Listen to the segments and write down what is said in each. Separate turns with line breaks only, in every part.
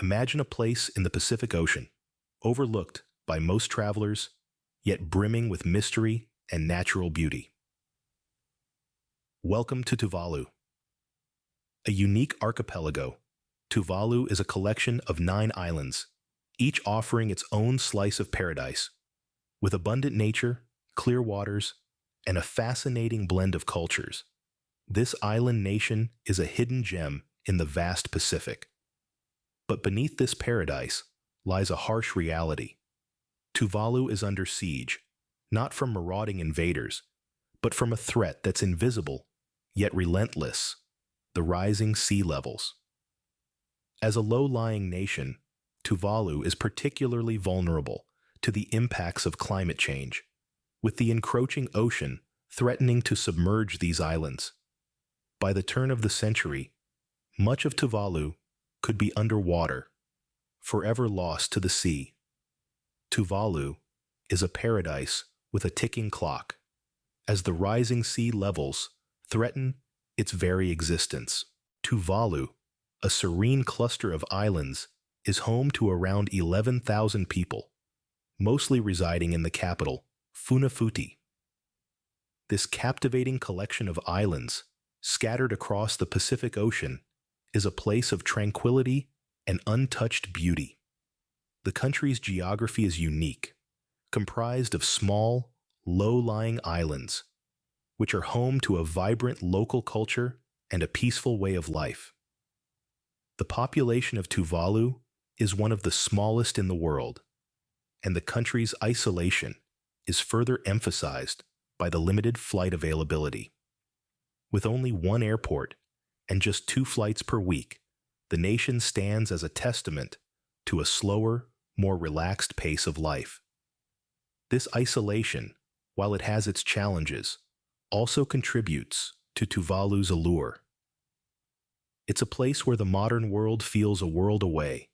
Imagine a place in the Pacific Ocean, overlooked by most travelers, yet brimming with mystery and natural beauty. Welcome to Tuvalu. A unique archipelago, Tuvalu is a collection of 9 islands, each offering its own slice of paradise, with abundant nature, clear waters, and a fascinating blend of cultures. This island nation is a hidden gem in the vast Pacific. But beneath this paradise lies a harsh reality. Tuvalu is under siege, not from marauding invaders, but from a threat that's invisible, yet relentless: the rising sea levels. As a low-lying nation, Tuvalu is particularly vulnerable to the impacts of climate change, with the encroaching ocean threatening to submerge these islands. By the turn of the century, much of Tuvalu could be underwater, forever lost to the sea. Tuvalu is a paradise with a ticking clock, as the rising sea levels threaten its very existence. Tuvalu, a serene cluster of islands, is home to around 11,000 people, mostly residing in the capital, Funafuti. This captivating collection of islands, scattered across the Pacific Ocean, is a place of tranquility and untouched beauty. The country's geography is unique, comprised of small, low-lying islands, which are home to a vibrant local culture and a peaceful way of life. The population of Tuvalu is one of the smallest in the world, and the country's isolation is further emphasized by the limited flight availability. With only one airport and just 2 flights per week, the nation stands as a testament to a slower, more relaxed pace of life. This isolation, while it has its challenges, also contributes to Tuvalu's allure. It's a place where the modern world feels a world away,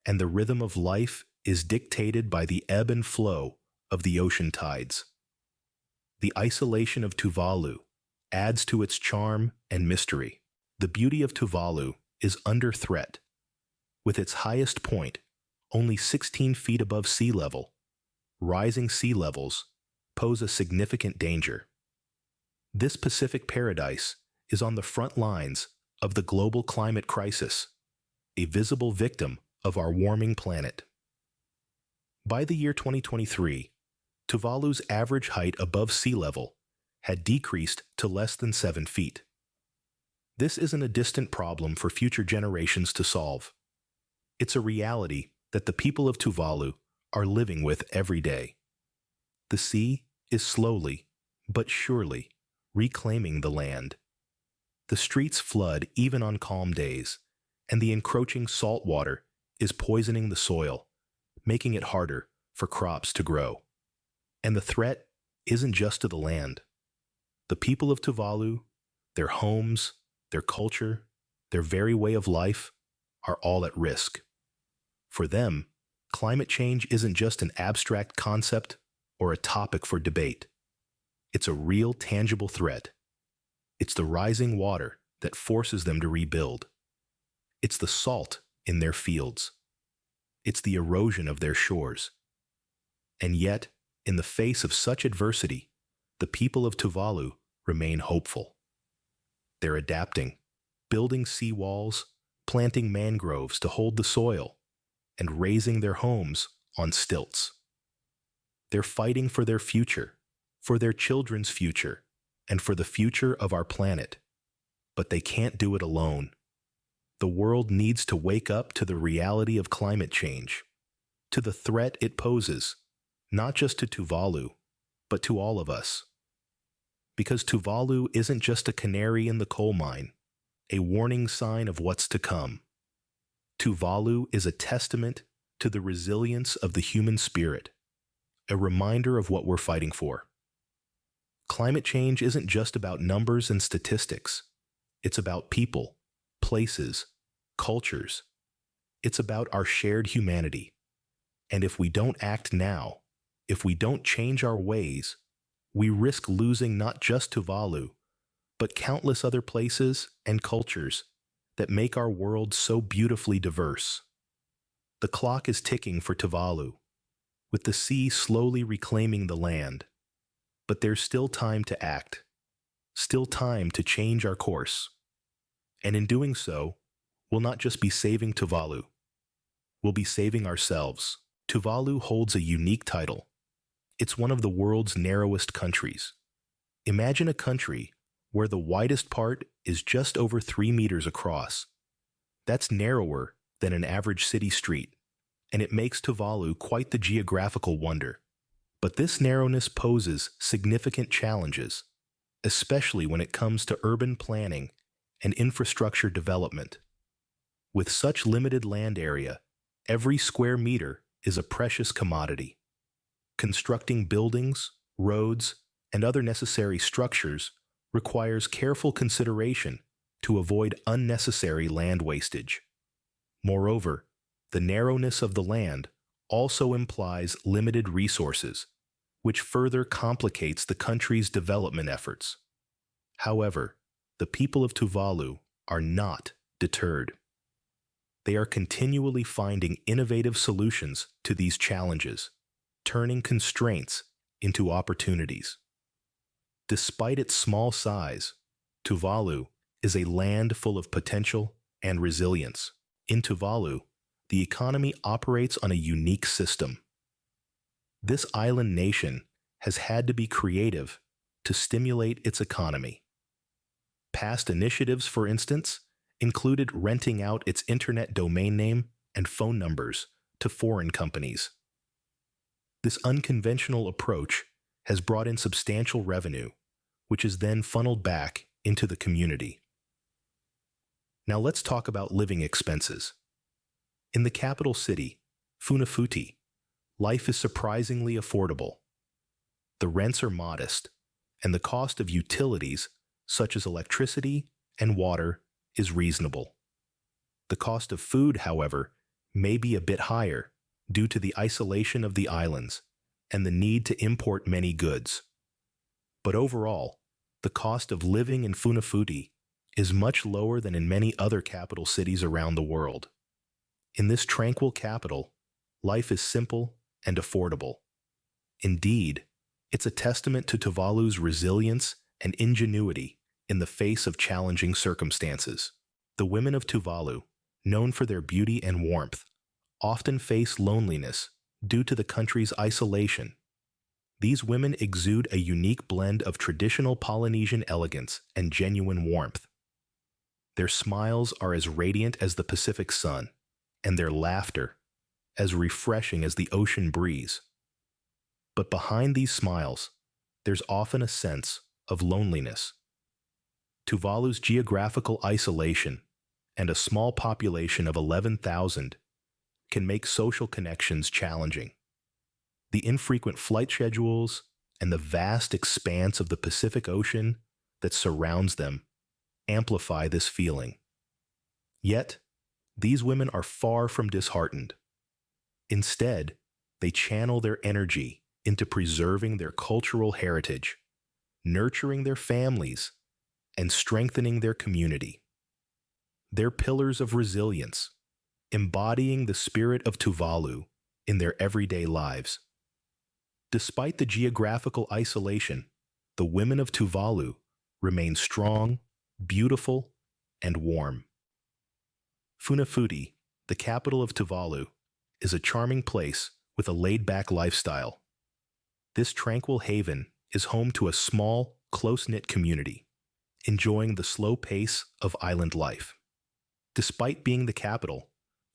and the rhythm of life is dictated by the ebb and flow of the ocean tides. The isolation of Tuvalu adds to its charm and mystery. The beauty of Tuvalu is under threat. With its highest point only 16 feet above sea level, rising sea levels pose a significant danger. This Pacific paradise is on the front lines of the global climate crisis, a visible victim of our warming planet. By the year 2023, Tuvalu's average height above sea level had decreased to less than 7 feet. This isn't a distant problem for future generations to solve. It's a reality that the people of Tuvalu are living with every day. The sea is slowly, but surely, reclaiming the land. The streets flood even on calm days, and the encroaching salt water is poisoning the soil, making it harder for crops to grow. And the threat isn't just to the land. The people of Tuvalu, their homes, their culture, their very way of life, are all at risk. For them, climate change isn't just an abstract concept or a topic for debate. It's a real, tangible threat. It's the rising water that forces them to rebuild. It's the salt in their fields. It's the erosion of their shores. And yet, in the face of such adversity, the people of Tuvalu remain hopeful. They're adapting, building seawalls, planting mangroves to hold the soil, and raising their homes on stilts. They're fighting for their future, for their children's future, and for the future of our planet. But they can't do it alone. The world needs to wake up to the reality of climate change, to the threat it poses, not just to Tuvalu, but to all of us. Because Tuvalu isn't just a canary in the coal mine, a warning sign of what's to come. Tuvalu is a testament to the resilience of the human spirit, a reminder of what we're fighting for. Climate change isn't just about numbers and statistics. It's about people, places, cultures. It's about our shared humanity. And if we don't act now, if we don't change our ways, we risk losing not just Tuvalu, but countless other places and cultures that make our world so beautifully diverse. The clock is ticking for Tuvalu, with the sea slowly reclaiming the land. But there's still time to act, still time to change our course. And in doing so, we'll not just be saving Tuvalu, we'll be saving ourselves. Tuvalu holds a unique title. It's one of the world's narrowest countries. Imagine a country where the widest part is just over 3 meters across. That's narrower than an average city street, and it makes Tuvalu quite the geographical wonder. But this narrowness poses significant challenges, especially when it comes to urban planning and infrastructure development. With such limited land area, every square meter is a precious commodity. Constructing buildings, roads, and other necessary structures requires careful consideration to avoid unnecessary land wastage. Moreover, the narrowness of the land also implies limited resources, which further complicates the country's development efforts. However, the people of Tuvalu are not deterred. They are continually finding innovative solutions to these challenges, turning constraints into opportunities. Despite its small size, Tuvalu is a land full of potential and resilience. In Tuvalu, the economy operates on a unique system. This island nation has had to be creative to stimulate its economy. Past initiatives, for instance, included renting out its internet domain name and phone numbers to foreign companies. This unconventional approach has brought in substantial revenue, which is then funneled back into the community. Now let's talk about living expenses. In the capital city, Funafuti, life is surprisingly affordable. The rents are modest, and the cost of utilities, such as electricity and water, is reasonable. The cost of food, however, may be a bit higher due to the isolation of the islands and the need to import many goods. But overall, the cost of living in Funafuti is much lower than in many other capital cities around the world. In this tranquil capital, life is simple and affordable. Indeed, it's a testament to Tuvalu's resilience and ingenuity in the face of challenging circumstances. The women of Tuvalu, known for their beauty and warmth, often face loneliness due to the country's isolation. These women exude a unique blend of traditional Polynesian elegance and genuine warmth. Their smiles are as radiant as the Pacific sun, and their laughter as refreshing as the ocean breeze. But behind these smiles, there's often a sense of loneliness. Tuvalu's geographical isolation and a small population of 11,000 can make social connections challenging. The infrequent flight schedules and the vast expanse of the Pacific Ocean that surrounds them amplify this feeling. Yet, these women are far from disheartened. Instead, they channel their energy into preserving their cultural heritage, nurturing their families, and strengthening their community. They're pillars of resilience, embodying the spirit of Tuvalu in their everyday lives. Despite the geographical isolation, the women of Tuvalu remain strong, beautiful, and warm. Funafuti, the capital of Tuvalu, is a charming place with a laid-back lifestyle. This tranquil haven is home to a small, close-knit community, enjoying the slow pace of island life. Despite being the capital,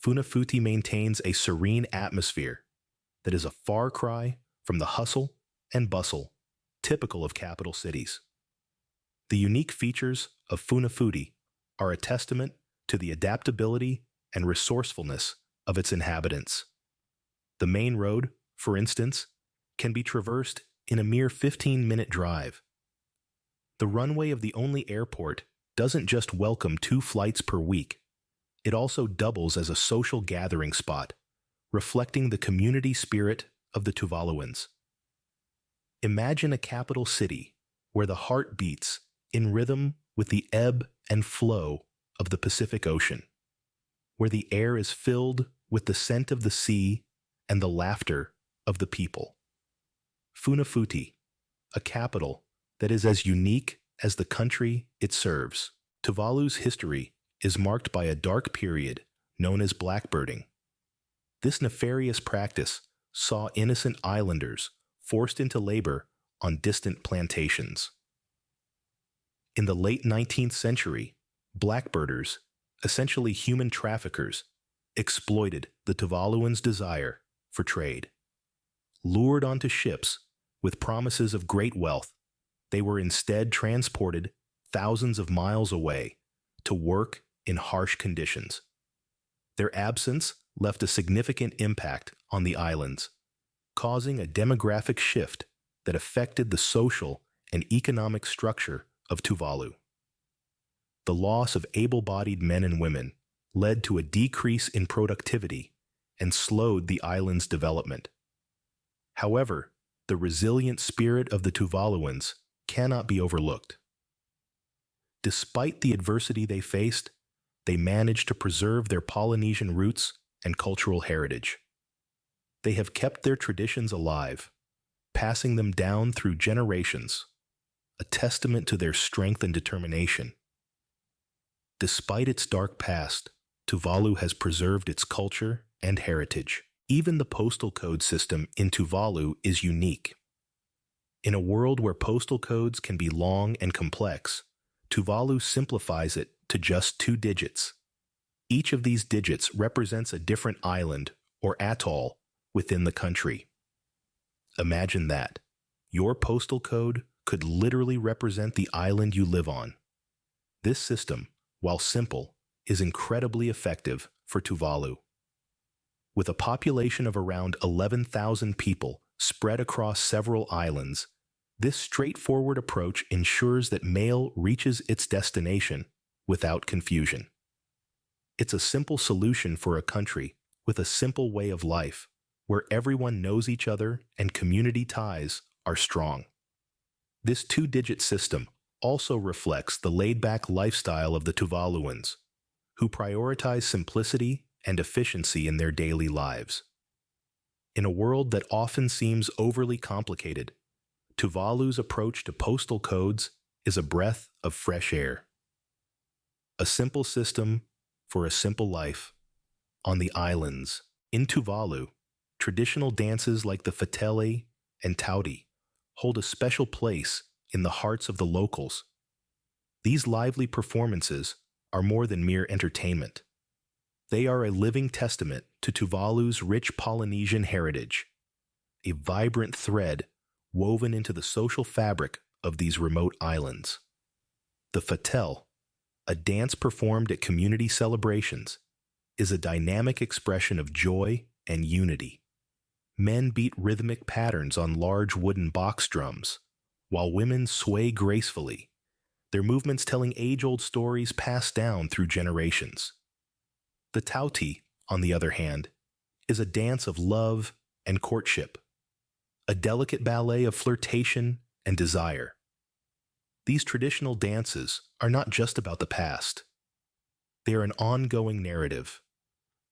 Funafuti maintains a serene atmosphere that is a far cry from the hustle and bustle typical of capital cities. The unique features of Funafuti are a testament to the adaptability and resourcefulness of its inhabitants. The main road, for instance, can be traversed in a mere 15-minute drive. The runway of the only airport doesn't just welcome 2 flights per week. It also doubles as a social gathering spot, reflecting the community spirit of the Tuvaluans. Imagine a capital city where the heart beats in rhythm with the ebb and flow of the Pacific Ocean, where the air is filled with the scent of the sea and the laughter of the people. Funafuti, a capital that is as unique as the country it serves. Tuvalu's history is marked by a dark period known as blackbirding. This nefarious practice saw innocent islanders forced into labor on distant plantations. In the late 19th century, blackbirders, essentially human traffickers, exploited the Tuvaluans' desire for trade. Lured onto ships with promises of great wealth, they were instead transported thousands of miles away to work in harsh conditions. Their absence left a significant impact on the islands, causing a demographic shift that affected the social and economic structure of Tuvalu. The loss of able-bodied men and women led to a decrease in productivity and slowed the island's development. However, the resilient spirit of the Tuvaluans cannot be overlooked. Despite the adversity they faced, they managed to preserve their Polynesian roots and cultural heritage. They have kept their traditions alive, passing them down through generations, a testament to their strength and determination. Despite its dark past, Tuvalu has preserved its culture and heritage. Even the postal code system in Tuvalu is unique. In a world where postal codes can be long and complex, Tuvalu simplifies it to just 2 digits. Each of these digits represents a different island or atoll within the country. Imagine that. Your postal code could literally represent the island you live on. This system, while simple, is incredibly effective for Tuvalu. With a population of around 11,000 people spread across several islands, this straightforward approach ensures that mail reaches its destination without confusion. It's a simple solution for a country with a simple way of life, where everyone knows each other and community ties are strong. This 2-digit system also reflects the laid-back lifestyle of the Tuvaluans, who prioritize simplicity and efficiency in their daily lives. In a world that often seems overly complicated, Tuvalu's approach to postal codes is a breath of fresh air. A simple system for a simple life. On the islands, in Tuvalu, traditional dances like the fatele and tauti hold a special place in the hearts of the locals. These lively performances are more than mere entertainment. They are a living testament to Tuvalu's rich Polynesian heritage, a vibrant thread woven into the social fabric of these remote islands. The fatele, a dance performed at community celebrations, is a dynamic expression of joy and unity. Men beat rhythmic patterns on large wooden box drums, while women sway gracefully, their movements telling age-old stories passed down through generations. The tauti, on the other hand, is a dance of love and courtship, a delicate ballet of flirtation and desire. These traditional dances are not just about the past. They are an ongoing narrative,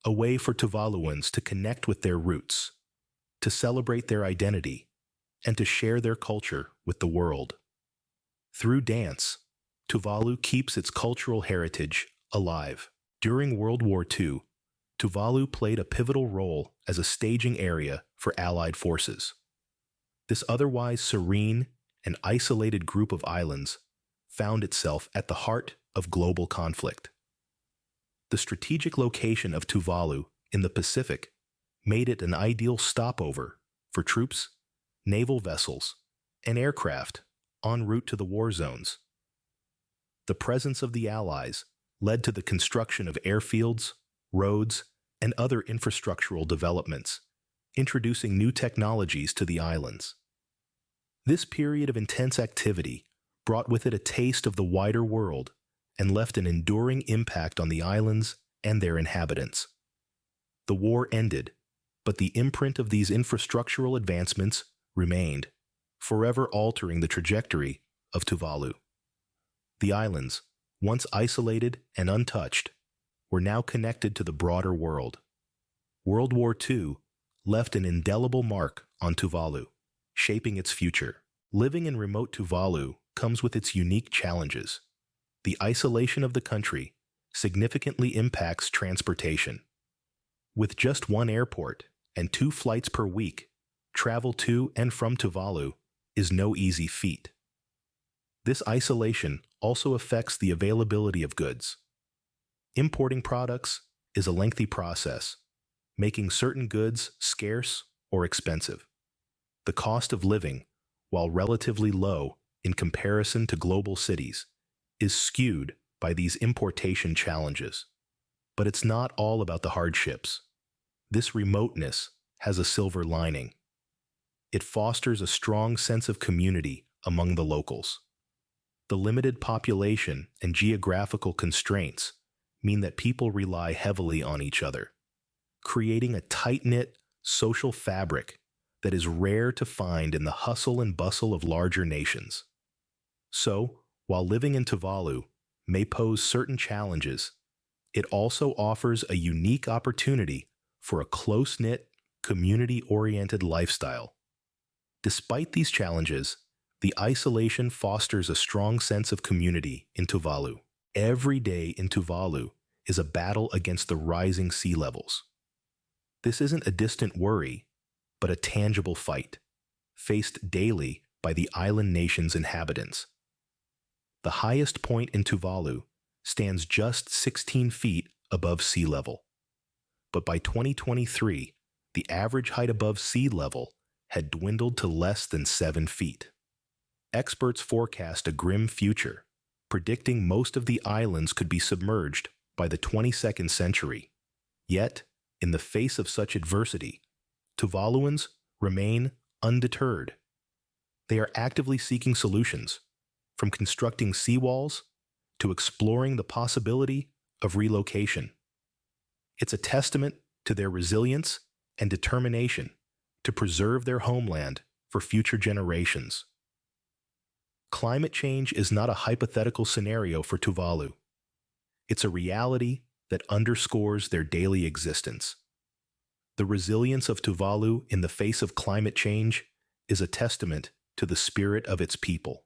a way for Tuvaluans to connect with their roots, to celebrate their identity, and to share their culture with the world. Through dance, Tuvalu keeps its cultural heritage alive. During World War II, Tuvalu played a pivotal role as a staging area for Allied forces. This otherwise serene and isolated group of islands found itself at the heart of global conflict. The strategic location of Tuvalu in the Pacific made it an ideal stopover for troops, naval vessels, and aircraft en route to the war zones. The presence of the Allies led to the construction of airfields, roads, and other infrastructural developments, introducing new technologies to the islands. This period of intense activity brought with it a taste of the wider world and left an enduring impact on the islands and their inhabitants. The war ended, but the imprint of these infrastructural advancements remained, forever altering the trajectory of Tuvalu. The islands, once isolated and untouched, were now connected to the broader world. World War II left an indelible mark on Tuvalu, shaping its future. Living in remote Tuvalu comes with its unique challenges. The isolation of the country significantly impacts transportation. With just one airport and 2 flights per week, travel to and from Tuvalu is no easy feat. This isolation also affects the availability of goods. Importing products is a lengthy process, making certain goods scarce or expensive. The cost of living, while relatively low in comparison to global cities, is skewed by these importation challenges. But it's not all about the hardships. This remoteness has a silver lining. It fosters a strong sense of community among the locals. The limited population and geographical constraints mean that people rely heavily on each other, creating a tight-knit social fabric that is rare to find in the hustle and bustle of larger nations. So, while living in Tuvalu may pose certain challenges, it also offers a unique opportunity for a close-knit, community-oriented lifestyle. Despite these challenges, the isolation fosters a strong sense of community in Tuvalu. Every day in Tuvalu is a battle against the rising sea levels. This isn't a distant worry, but a tangible fight, faced daily by the island nation's inhabitants. The highest point in Tuvalu stands just 16 feet above sea level. But by 2023, the average height above sea level had dwindled to less than 7 feet. Experts forecast a grim future, predicting most of the islands could be submerged by the 22nd century. Yet, in the face of such adversity, Tuvaluans remain undeterred. They are actively seeking solutions, from constructing seawalls to exploring the possibility of relocation. It's a testament to their resilience and determination to preserve their homeland for future generations. Climate change is not a hypothetical scenario for Tuvalu. It's a reality that underscores their daily existence. The resilience of Tuvalu in the face of climate change is a testament to the spirit of its people.